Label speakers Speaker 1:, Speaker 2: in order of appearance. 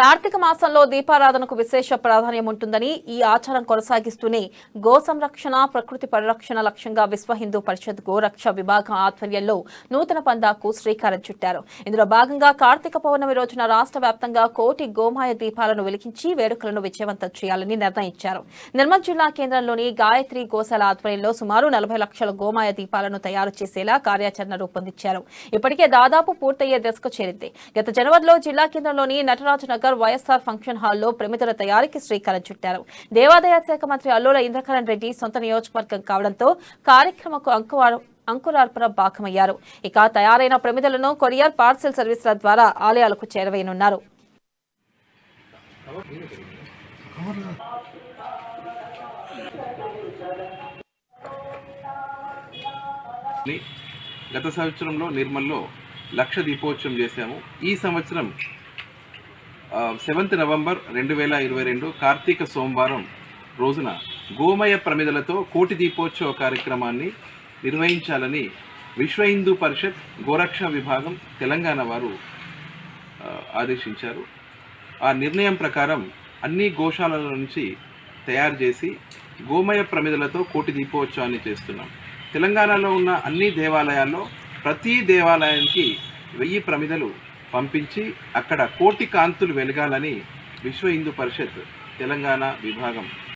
Speaker 1: కార్తీక మాసంలో దీపారాధనకు విశేష ప్రాధాన్యం ఉంటుందని, ఈ ఆచారం కొనసాగిస్తూనే గో సంరక్షణ, ప్రకృతి పరిరక్షణ లక్ష్యంగా విశ్వ హిందూ పరిషత్ గోరక్ష విభాగం ఆధ్వర్యంలో నూతన పందాకు శ్రీకారం చుట్టారు. ఇందులో భాగంగా కార్తీక పౌర్ణమి రోజున రాష్ట్ర వ్యాప్తంగా 1 కోటి గోమాయ దీపాలను వెలిగించి వేడుకలను విజయవంతం చేయాలని నిర్ణయించారు. నిర్మల్ జిల్లా కేంద్రంలోని గాయత్రి గోశాల ఆధ్వర్యంలో సుమారు 40 లక్షల గోమాయ దీపాలను తయారు చేసేలా కార్యాచరణ రూపొందించారు. ఇప్పటికే దాదాపు పూర్తయ్యే దశకు చేరింది. గత జనవరిలో జిల్లా కేంద్రంలోని నటరాజు నగర్ వైఎస్ఆర్ ఫంక్షన్ హాల్లో ప్రమిదల తయారీకి శ్రీకారం చుట్టారు. దేవాదాయ శాఖ మంత్రి అల్లుల ఇంద్రకరణ్ రెడ్డి సొంత నియోజకవర్గం కావడంతో కార్యక్రమకు అంకురార్పణ భాగమయ్యారు. ఇక తయారైన ప్రమిదలను కొరియర్ పార్సిల్ సర్వీసుల ద్వారా ఆలయాలకు చేరవేయనున్నారు.
Speaker 2: గత సంవత్సరంలో నిర్మల్లో 1 లక్ష దీపోత్సవం చేశాము. ఈ సంవత్సరం 7 నవంబర్ 2022 కార్తీక సోమవారం రోజున గోమయ ప్రమిదలతో 1 కోటి దీపోత్సవ కార్యక్రమాన్ని నిర్వహించాలని విశ్వ హిందూ పరిషత్ గోరక్ష విభాగం తెలంగాణ వారు ఆదేశించారు. ఆ నిర్ణయం ప్రకారం అన్ని గోశాలల నుంచి తయారు చేసి గోమయ ప్రమిదలతో 1 కోటి దీపోత్సవాన్ని చేస్తున్నాం. తెలంగాణలో ఉన్న అన్ని దేవాలయాల్లో ప్రతి దేవాలయానికి 1000 ప్రమిదలు పంపించి అక్కడ 1 కోటి కాంతులు వెలగాలని విశ్వ హిందూ పరిషత్ తెలంగాణ విభాగం